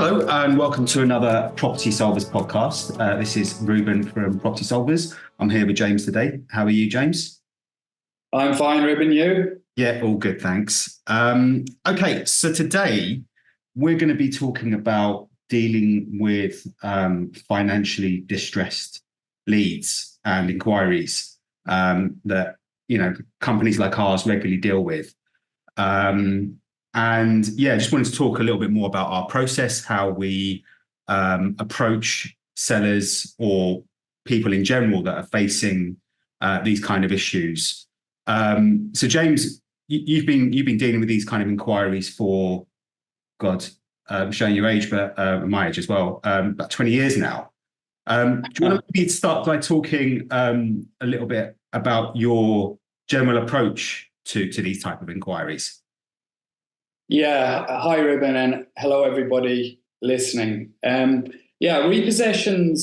Hello and welcome to another Property Solvers podcast. This is Ruben from Property Solvers. I'm here with James today. How are you, James? I'm fine, Ruben. You? Yeah, all good, thanks. Okay, so today we're going to be talking about dealing with financially distressed leads and inquiries that companies like ours regularly deal with. And yeah, just wanted to talk a little bit more about our process, how we approach sellers or people in general that are facing these kind of issues. So James, you've been dealing with these kind of inquiries for, showing your age, but my age as well, about 20 years now. Do you want to maybe start by talking a little bit about your general approach to these type of inquiries? Yeah. Hi, Ruben, and hello, everybody listening. Repossession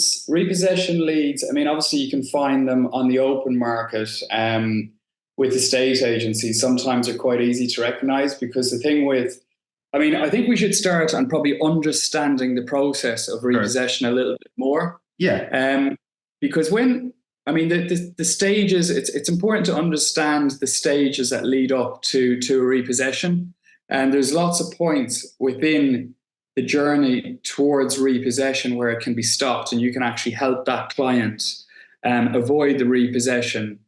leads. I mean, obviously, you can find them on the open market with estate agencies. Sometimes they're quite easy to recognise because the thing with, I think we should start on probably understanding the process of repossession a little bit more. Yeah. Because the stages, it's important to understand the stages that lead up to a repossession. And there's lots of points within the journey towards repossession where it can be stopped and you can actually help that client avoid the repossession,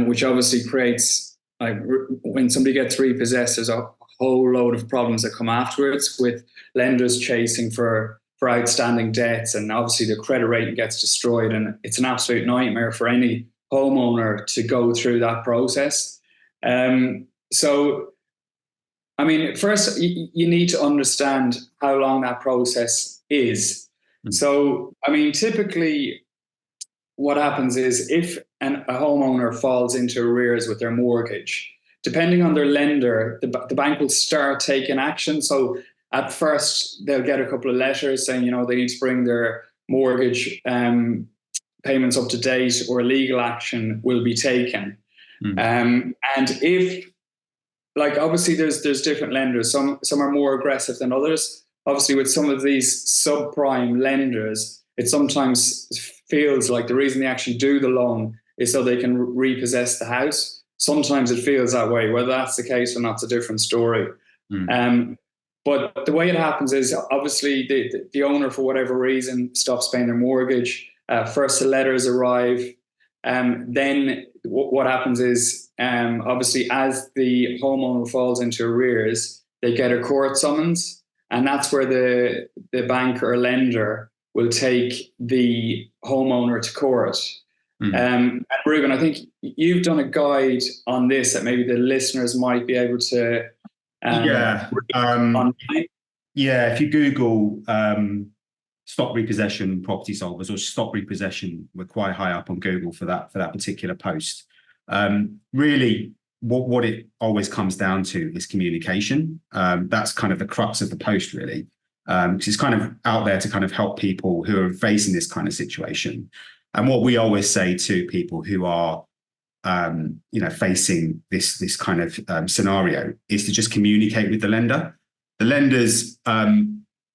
which obviously creates, when somebody gets repossessed, there's a whole load of problems that come afterwards with lenders chasing for outstanding debts, and obviously the credit rating gets destroyed, and it's an absolute nightmare for any homeowner to go through that process. First, you need to understand how long that process is. Mm-hmm. So, typically what happens is if a homeowner falls into arrears with their mortgage, depending on their lender, the bank will start taking action. So at first, they'll get a couple of letters saying, they need to bring their mortgage payments up to date or legal action will be taken. Mm-hmm. And if, obviously there's different lenders. Some are more aggressive than others. Obviously, with some of these subprime lenders, it sometimes feels like the reason they actually do the loan is so they can repossess the house. Sometimes it feels that way. Whether that's the case or not, it's a different story. But the way it happens is obviously the owner, for whatever reason, stops paying their mortgage. First, the letters arrive. Then what happens is, obviously, as the homeowner falls into arrears, they get a court summons, and that's where the bank or lender will take the homeowner to court. Mm-hmm. And Ruben, I think you've done a guide on this that maybe the listeners might be able to. If you Google stop repossession property solvers or stop repossession, we're quite high up on Google for that particular post. Really what it always comes down to is communication. That's kind of the crux of the post, really, because it's kind of out there to kind of help people who are facing this kind of situation. And what we always say to people who are facing this kind of scenario is to just communicate with the lender. The lenders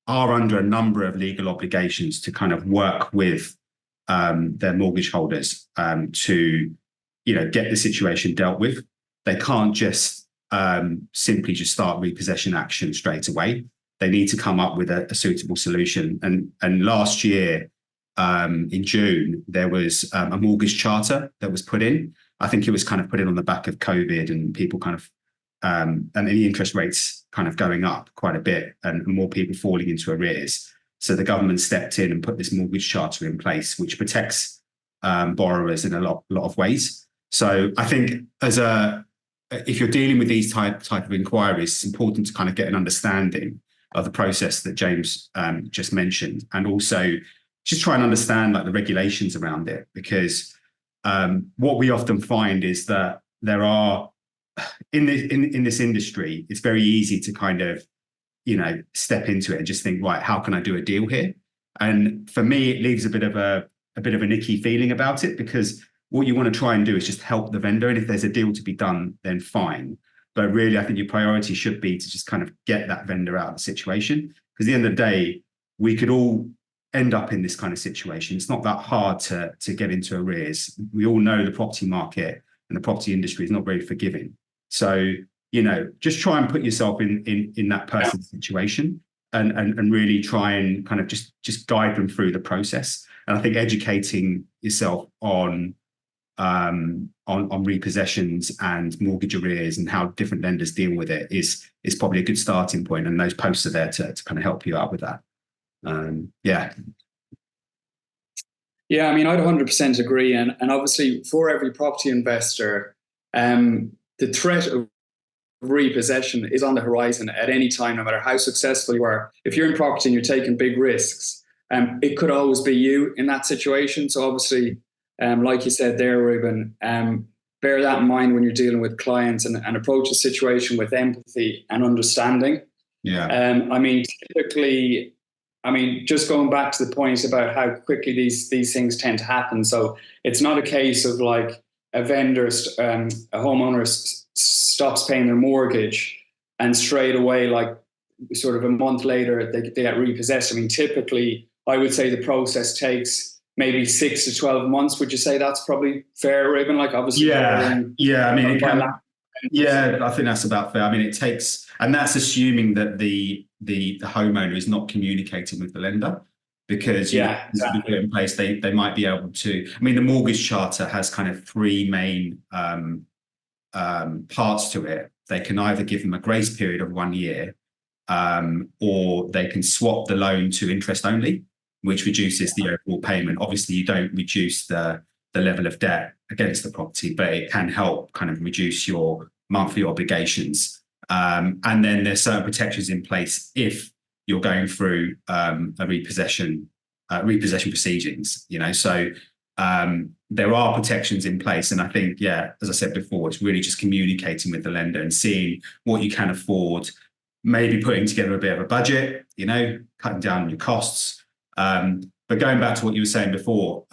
are under a number of legal obligations to kind of work with their mortgage holders to, get the situation dealt with. They can't just simply just start repossession action straight away. They need to come up with a suitable solution. And last year, in June, there was a mortgage charter that was put in. I think it was kind of put in on the back of COVID and people kind of, and the interest rates kind of going up quite a bit and more people falling into arrears. So the government stepped in and put this mortgage charter in place, which protects borrowers in a lot of ways. So I think if you're dealing with these type of inquiries, it's important to kind of get an understanding of the process that James just mentioned, and also just try and understand the regulations around it, because what we often find is that there are in this industry, it's very easy to kind of step into it and just think, right, how can I do a deal here? And for me, it leaves a bit of an icky feeling about it, because what you want to try and do is just help the vendor, and if there's a deal to be done, then fine. But really, I think your priority should be to just kind of get that vendor out of the situation, because at the end of the day, we could all end up in this kind of situation. It's not that hard to get into arrears. We all know the property market and the property industry is not very forgiving. So, just try and put yourself in that person's situation and really try and kind of just guide them through the process. And I think educating yourself on repossessions and mortgage arrears and how different lenders deal with it is probably a good starting point. And those posts are there to kind of help you out with that. Yeah, I mean, I'd 100% agree. And obviously, for every property investor, the threat of repossession is on the horizon at any time, no matter how successful you are. If you're in property and you're taking big risks, it could always be you in that situation. So obviously, like you said there, Ruben, bear that in mind when you're dealing with clients and approach a situation with empathy and understanding. Yeah. I mean, typically, just going back to the point about how quickly these things tend to happen. So it's not a case of like a vendor, a homeowner stops paying their mortgage and straight away, like sort of a month later, they get repossessed. I mean, typically, I would say the process takes maybe 6 to 12 months. Would you say that's probably fair, Ruben? Like, obviously, yeah. I mean, I think that's about fair. I mean, it takes, and that's assuming that the homeowner is not communicating with the lender, because exactly. Put it in place, they might be able to. I mean, the mortgage charter has kind of three main parts to it. They can either give them a grace period of 1 year, or they can swap the loan to interest only, which reduces the overall payment. Obviously, you don't reduce the level of debt against the property, but it can help kind of reduce your monthly obligations. And then there's certain protections in place if you're going through a repossession proceedings. So there are protections in place, and I think, as I said before, it's really just communicating with the lender and seeing what you can afford, maybe putting together a bit of a budget, cutting down on your costs. But going back to what you were saying before,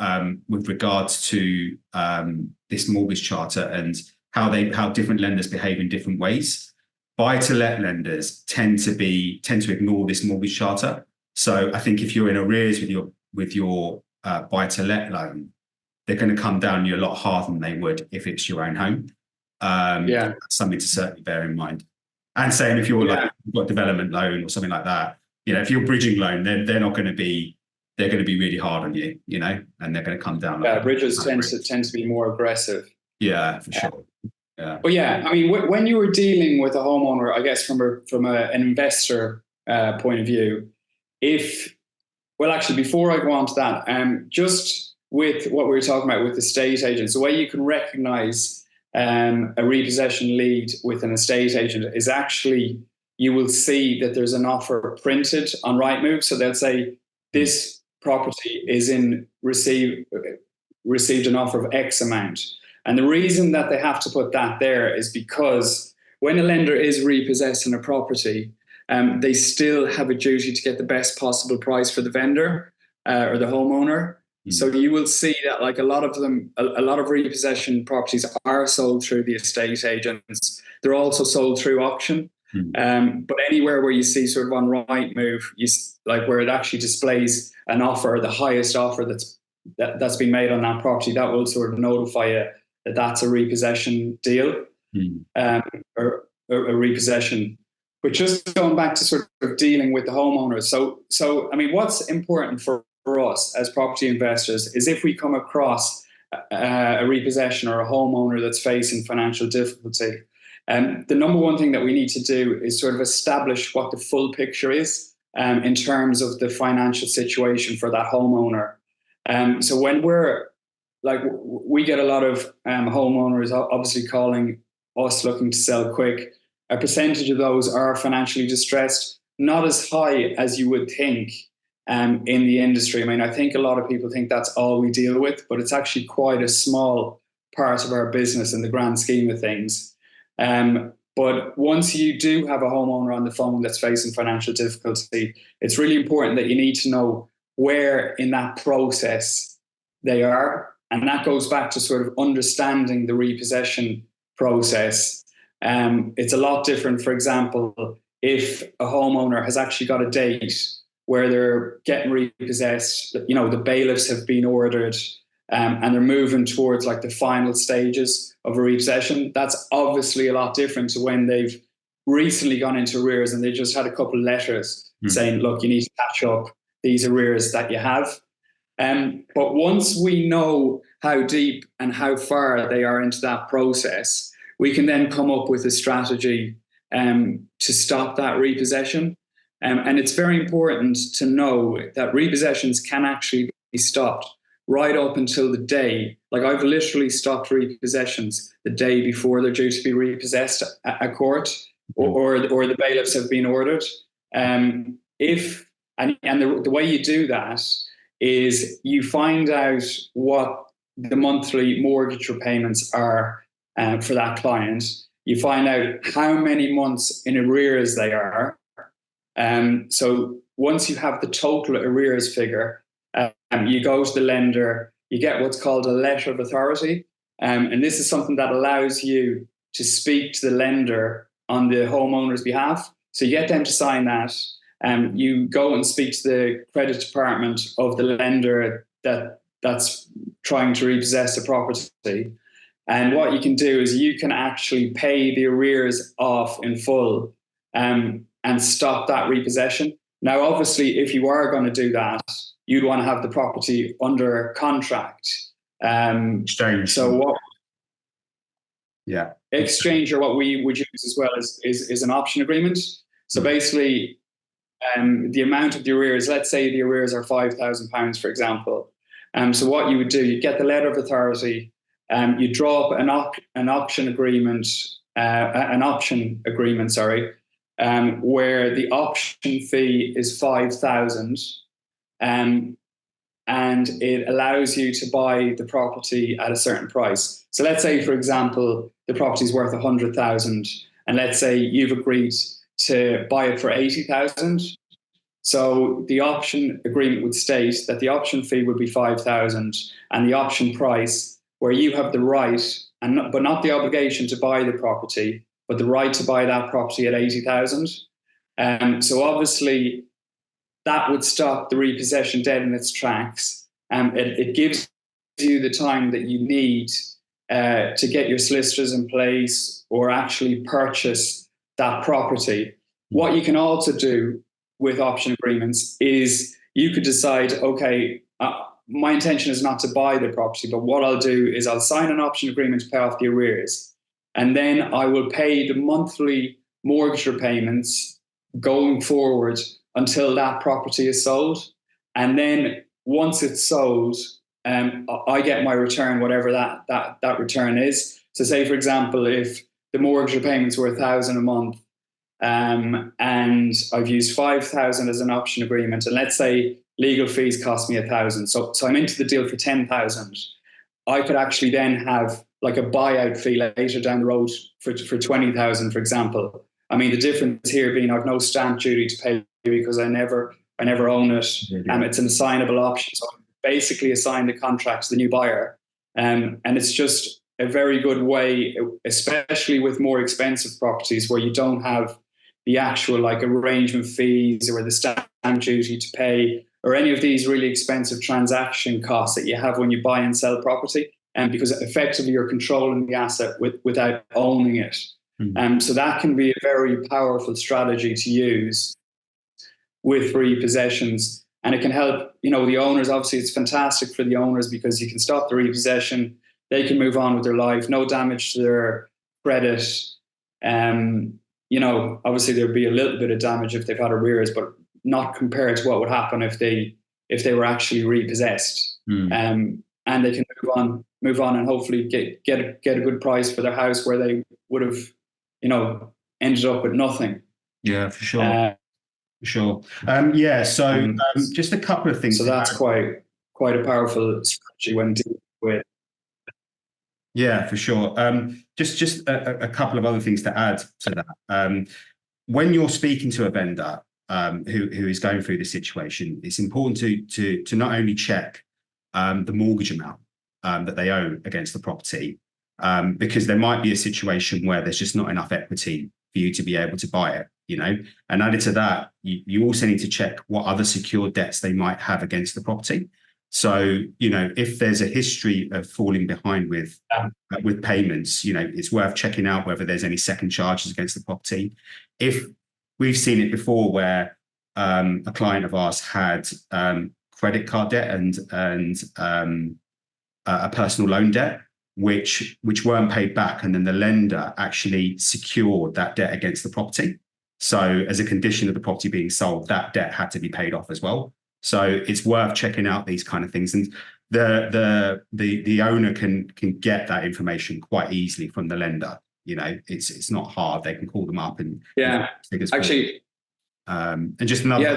with regards to this mortgage charter and how different lenders behave in different ways, buy-to-let lenders tend to ignore this mortgage charter. So I think if you're in arrears with your buy-to-let loan, they're going to come down you a lot harder than they would if it's your own home. Something to certainly bear in mind. And same if you've got a development loan or something like that. If you're bridging loan, they're going to be really hard on you, and they're going to come down. Bridges tend to be more aggressive. Yeah, for sure. Yeah. But I mean, when you were dealing with a homeowner, I guess from an investor point of view, actually, before I go on to that, just with what we were talking about with estate agents, the way you can recognize a repossession lead with an estate agent is actually, you will see that there's an offer printed on Rightmove. So they'll say, this property is received an offer of X amount. And the reason that they have to put that there is because when a lender is repossessing a property, they still have a duty to get the best possible price for the vendor or the homeowner. Mm-hmm. So you will see that, like, a lot of repossession properties are sold through the estate agents. They're also sold through auction. Mm-hmm. But anywhere where you see sort of on Rightmove, where it actually displays an offer, the highest offer that's been made on that property, that will sort of notify you that that's a repossession deal. Mm-hmm. Or a repossession. But just going back to sort of dealing with the homeowners. So I mean, what's important for us as property investors is if we come across a repossession or a homeowner that's facing financial difficulty, the number one thing that we need to do is sort of establish what the full picture is in terms of the financial situation for that homeowner. So when we get a lot of homeowners obviously calling us looking to sell quick. A percentage of those are financially distressed, not as high as you would think in the industry. I mean, I think a lot of people think that's all we deal with, but it's actually quite a small part of our business in the grand scheme of things. But once you do have a homeowner on the phone that's facing financial difficulty, it's really important that you need to know where in that process they are. And that goes back to sort of understanding the repossession process. It's a lot different, for example, if a homeowner has actually got a date where they're getting repossessed, you know, the bailiffs have been ordered, and they're moving towards like the final stages of a repossession. That's obviously a lot different to when they've recently gone into arrears and they just had a couple of letters saying, look, you need to catch up these arrears that you have. But once we know how deep and how far they are into that process, we can then come up with a strategy to stop that repossession. And it's very important to know that repossessions can actually be stopped right up until the day. Like, I've literally stopped repossessions the day before they're due to be repossessed at court, or the bailiffs have been ordered. The way you do that is you find out what the monthly mortgage repayments are for that client. You find out how many months in arrears they are. So once you have the total arrears figure, you go to the lender, you get what's called a letter of authority. And this is something that allows you to speak to the lender on the homeowner's behalf. So you get them to sign that. You go and speak to the credit department of the lender that's trying to repossess the property. And what you can do is you can actually pay the arrears off in full and stop that repossession. Now, obviously, if you are going to do that, you'd want to have the property under contract. Exchange. So what? Yeah. Exchange, or what we would use as well, is an option agreement. So basically, the amount of the arrears, let's say the arrears are £5,000, for example. So what you would do, you get the letter of authority, you draw up an option agreement, where the option fee is 5,000, and it allows you to buy the property at a certain price. So let's say, for example, the property is worth 100,000, and let's say you've agreed to buy it for 80,000. So the option agreement would state that the option fee would be 5,000, and the option price, where you have the right, but not the obligation to buy the property, but the right to buy that property at 80,000. So obviously that would stop the repossession dead in its tracks. It gives you the time that you need to get your solicitors in place or actually purchase that property. What you can also do with option agreements is you could decide, okay, my intention is not to buy the property, but what I'll do is I'll sign an option agreement to pay off the arrears. And then I will pay the monthly mortgage repayments going forward until that property is sold. And then once it's sold, I get my return, whatever that return is. So say, for example, if the mortgage repayments were 1,000 a month, and I've used 5,000 as an option agreement, and let's say legal fees cost me 1,000. So I'm into the deal for 10,000. I could actually then have like a buyout fee later down the road for 20,000, for example. I mean, the difference here being I've no stamp duty to pay because I never own it. It's an assignable option. So I basically assign the contract to the new buyer. And it's just a very good way, especially with more expensive properties where you don't have the actual like arrangement fees or the stamp duty to pay or any of these really expensive transaction costs that you have when you buy and sell property. And because effectively you're controlling the asset without owning it. So that can be a very powerful strategy to use with repossessions. And it can help, the owners. Obviously, it's fantastic for the owners because you can stop the repossession. They can move on with their life, no damage to their credit. Obviously there'd be a little bit of damage if they've had arrears, but not compared to what would happen if they were actually repossessed. And they can move on and hopefully get a good price for their house where they would have, ended up with nothing. Yeah, for sure. So just a couple of things. So that's quite a powerful strategy when dealing with. Yeah, for sure. Just a couple of other things to add to that. When you're speaking to a vendor who is going through this situation, it's important to not only check the mortgage amount that they owe against the property, because there might be a situation where there's just not enough equity for you to be able to buy it. And added to that, you also need to check what other secured debts they might have against the property. So, if there's a history of falling behind with payments, it's worth checking out whether there's any second charges against the property. If we've seen it before where a client of ours had credit card debt and a personal loan debt, which weren't paid back, and then the lender actually secured that debt against the property. So as a condition of the property being sold, that debt had to be paid off as well. So it's worth checking out these kind of things, and the owner can get that information quite easily from the lender. It's not hard. They can call them up and actually. And just another,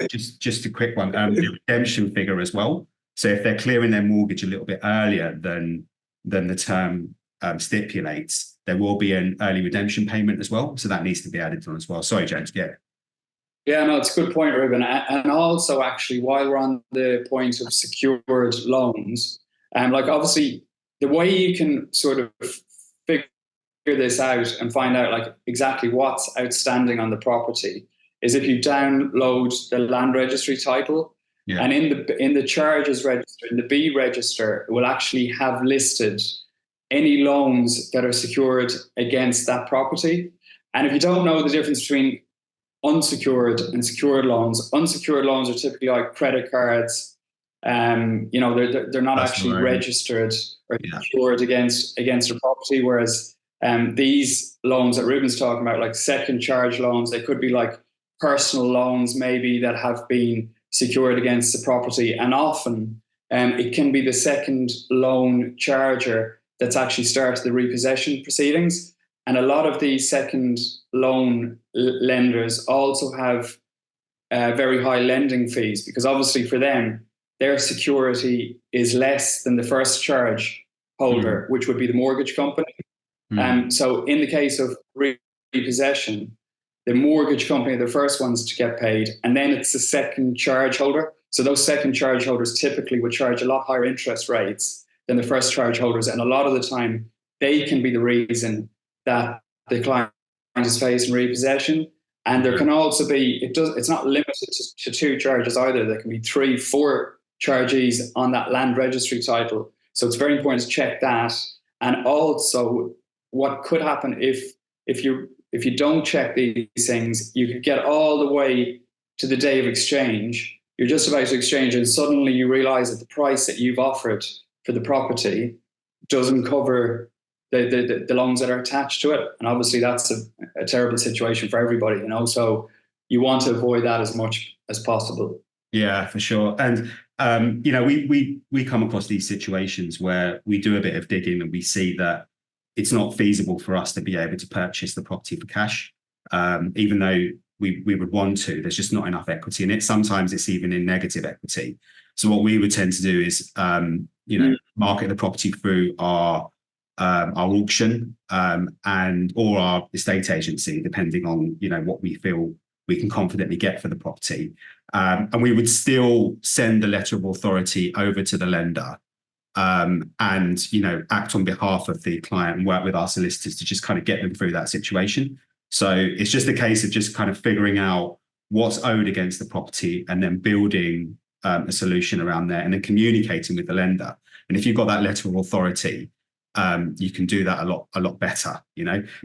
just a quick one. The redemption figure as well. So if they're clearing their mortgage a little bit earlier than the term stipulates, there will be an early redemption payment as well. So that needs to be added on as well. Sorry, James. Yeah, no, it's a good point, Ruben. And also, actually, while we're on the point of secured loans, obviously, the way you can sort of figure this out and find out exactly what's outstanding on the property is if you download the land registry title. Yeah. And in the charges register, in the B register, it will actually have listed any loans that are secured against that property. And if you don't know the difference between unsecured and secured loans are typically like credit cards. They're not actually registered or secured against a property. Whereas these loans that Ruben's talking about, like second charge loans, they could be like personal loans maybe that have been secured against the property, and often it can be the second loan charger that's actually started the repossession proceedings. And a lot of these second loan lenders also have very high lending fees, because obviously for them, their security is less than the first charge holder, which would be the mortgage company. So in the case of repossession, the mortgage company are the first ones to get paid, and then it's the second charge holder. So those second charge holders typically would charge a lot higher interest rates than the first charge holders. And a lot of the time, they can be the reason that the client is facing repossession. And there can also be, it's not limited to 2 charges either. There can be 3, 4 charges on that land registry title. So it's very important to check that. And also, what could happen if you don't check these things, you could get all the way to the day of exchange. You're just about to exchange, and suddenly you realize that the price that you've offered for the property doesn't cover the loans that are attached to it. And obviously that's a terrible situation for everybody, so you want to avoid that as much as possible. Yeah, for sure. And we come across these situations where we do a bit of digging and we see that it's not feasible for us to be able to purchase the property for cash, even though we would want to. There's just not enough equity in it. Sometimes it's even in negative equity. So what we would tend to do is, market the property through our auction or our estate agency, depending on what we feel we can confidently get for the property. And we would still send the letter of authority over to the lender. And act on behalf of the client and work with our solicitors to just kind of get them through that situation. So it's just a case of just kind of figuring out what's owed against the property and then building a solution around there and then communicating with the lender. And if you've got that letter of authority, you can do that a lot better,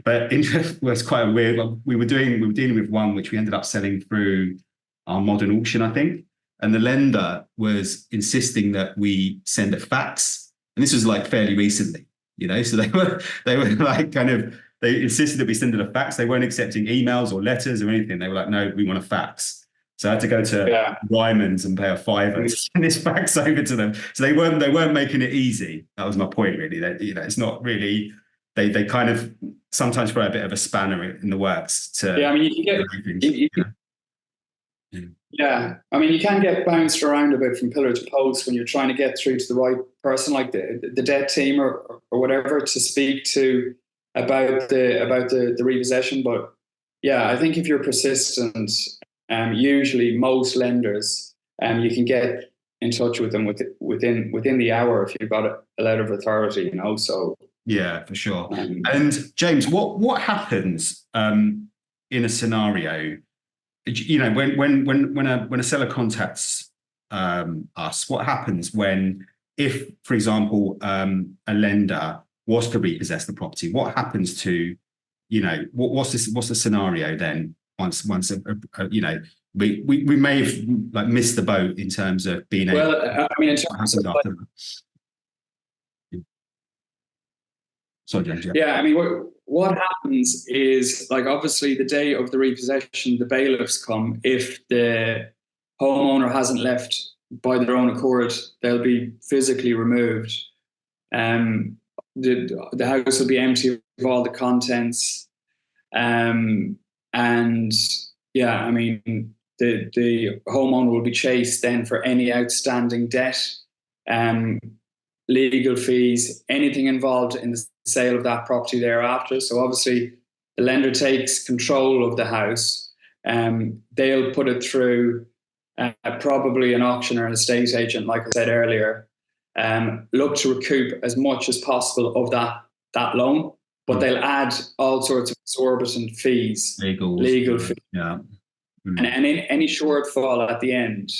But it was quite a weird. We were dealing with one which we ended up selling through our modern auction, I think. And the lender was insisting that we send a fax, and this was like fairly recently, So they were they insisted that we send a fax. They weren't accepting emails or letters or anything. They were like, no, we want a fax. So I had to go to Ryman's and pay a £5 to send this fax over to them. So they weren't making it easy. That was my point, really. That it's not really. They kind of sometimes throw a bit of a spanner in the works to. Yeah, I mean, you can get bounced around a bit from pillar to post when you're trying to get through to the right person, like the debt team or whatever, to speak to about the repossession. But yeah, I think if you're persistent, usually most lenders, you can get in touch with them within the hour if you've got a letter of authority, So yeah, for sure. And James, what happens in a scenario, you know, when a seller contacts us, what happens if, for example, a lender was to repossess the property? What happens to, you know, what's the scenario then? Once you know, we may have like missed the boat in terms of being able. Well, I mean, in terms of after that. Sorry, James. Yeah, I mean, what happens is, like, obviously the day of the repossession, the bailiffs come. If the homeowner hasn't left by their own accord, they'll be physically removed. The house will be empty of all the contents. And yeah, I mean, the homeowner will be chased then for any outstanding debt, legal fees, anything involved in the sale of that property thereafter. So obviously the lender takes control of the house. They'll put it through probably an auction or an estate agent, like I said earlier, look to recoup as much as possible of that loan, but they'll add all sorts of exorbitant fees, legal fees. Yeah. And any shortfall at the end,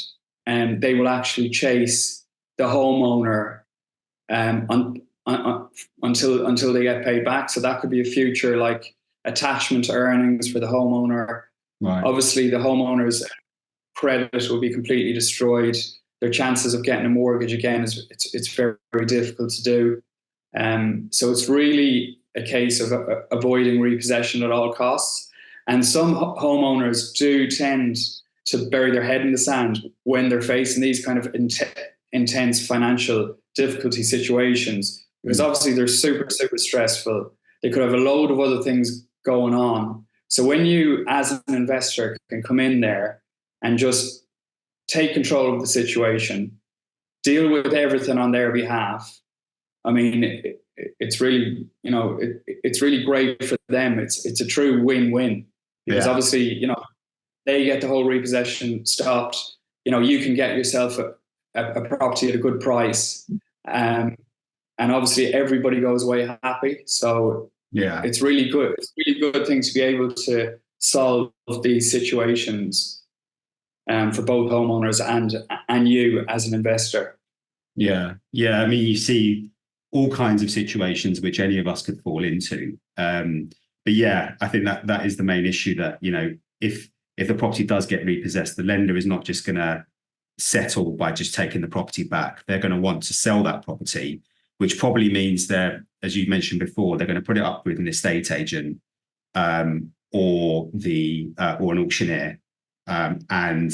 they will actually chase the homeowner until they get paid back. So that could be a future like attachment to earnings for the homeowner. Right. Obviously, the homeowner's credit will be completely destroyed. Their chances of getting a mortgage again it's very, very difficult to do. So it's really a case of avoiding repossession at all costs. And some homeowners do tend to bury their head in the sand when they're facing these kind of intense financial difficulty situations, because obviously they're super, super stressful. They could have a load of other things going on. So when you, as an investor, can come in there and just take control of the situation, deal with everything on their behalf, I mean, it's really, you know, it's really great for them. It's a true win-win, because obviously, you know, they get the whole repossession stopped. You know, you can get yourself a property at a good price, and obviously everybody goes away happy. So yeah, it's really good. It's a really good thing to be able to solve these situations for both homeowners and you as an investor. Yeah. I mean, you see all kinds of situations which any of us could fall into. But yeah, I think that is the main issue, that, you know, if the property does get repossessed, the lender is not just going to settle by just taking the property back. They're going to want to sell that property, which probably means they're, as you mentioned before, they're going to put it up with an estate agent or an auctioneer, and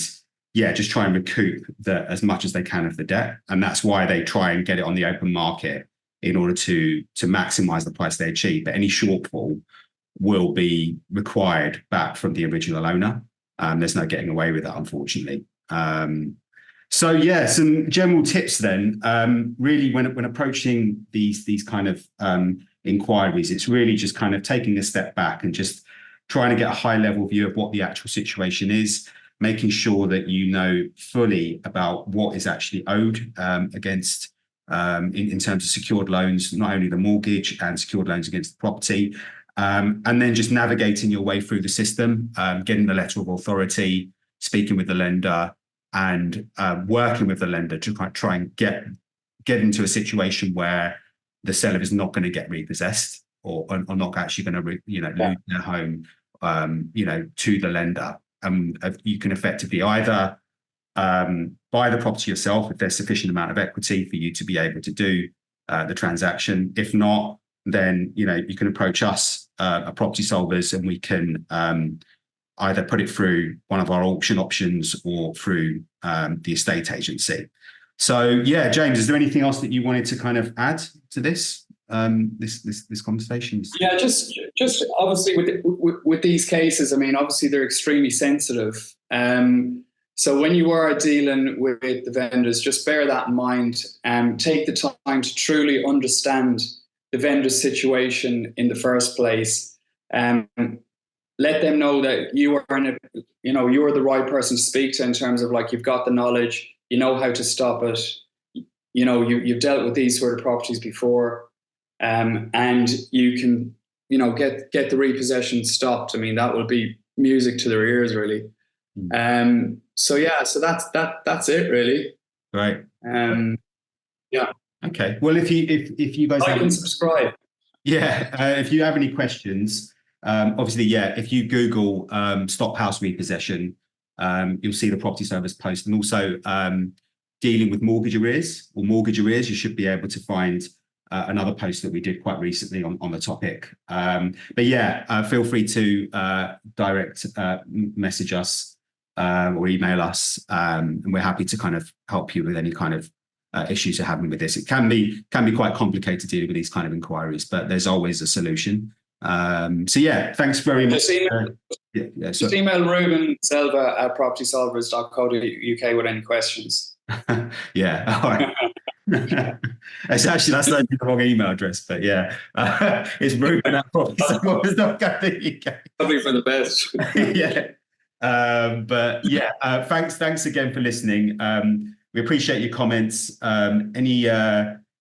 yeah, just try and recoup as much as they can of the debt. And that's why they try and get it on the open market in order to maximize the price they achieve. But any shortfall will be required back from the original owner. There's no getting away with that, unfortunately. So yeah, some general tips then. Really, when approaching these kind of inquiries, it's really just kind of taking a step back and just trying to get a high level view of what the actual situation is, making sure that you know fully about what is actually owed against in terms of secured loans, not only the mortgage and secured loans against the property, and then just navigating your way through the system, getting the letter of authority, speaking with the lender, and working with the lender to try and get into a situation where the seller is not going to get repossessed or not actually going to lose their home to the lender. You can effectively either buy the property yourself if there's sufficient amount of equity for you to be able to do the transaction. If not, then you can approach us at Property Solvers, and we can either put it through one of our auction options or through the estate agency. So yeah, James, is there anything else that you wanted to kind of add to this this conversation? Yeah, just obviously with these cases, I mean, obviously they're extremely sensitive. So when you are dealing with the vendors, just bear that in mind and take the time to truly understand the vendor's situation in the first place. Let them know that you are you're the right person to speak to in terms of, like, you've got the knowledge, you know how to stop it, you've dealt with these sort of properties before, and you can get the repossession stopped. I mean, that will be music to their ears, really. So that's it, really. Right. Yeah. Okay. Well, if you guys like and subscribe. Yeah, if you have any questions, obviously, yeah, if you Google stop house repossession, you'll see the property service post, and also dealing with mortgage arrears, you should be able to find another post that we did quite recently on the topic. But yeah, feel free to direct message us or email us, and we're happy to kind of help you with any kind of issues you're having with this. It can be quite complicated dealing with these kind of inquiries, but there's always a solution. So yeah, thanks very much. Just email Ruban Selva at propertysolvers.co.uk with any questions. Yeah, all right. That's the wrong email address, but yeah, it's Ruban at propertysolvers.co.uk. Probably for the best. Yeah. But yeah, thanks again for listening. We appreciate your comments.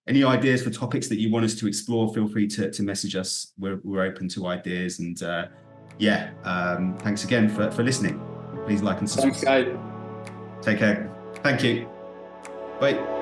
Any ideas for topics that you want us to explore, feel free to message us. We're open to ideas, and thanks again for listening. Please like and subscribe. Thanks, guys. Take care. Thank you. Bye.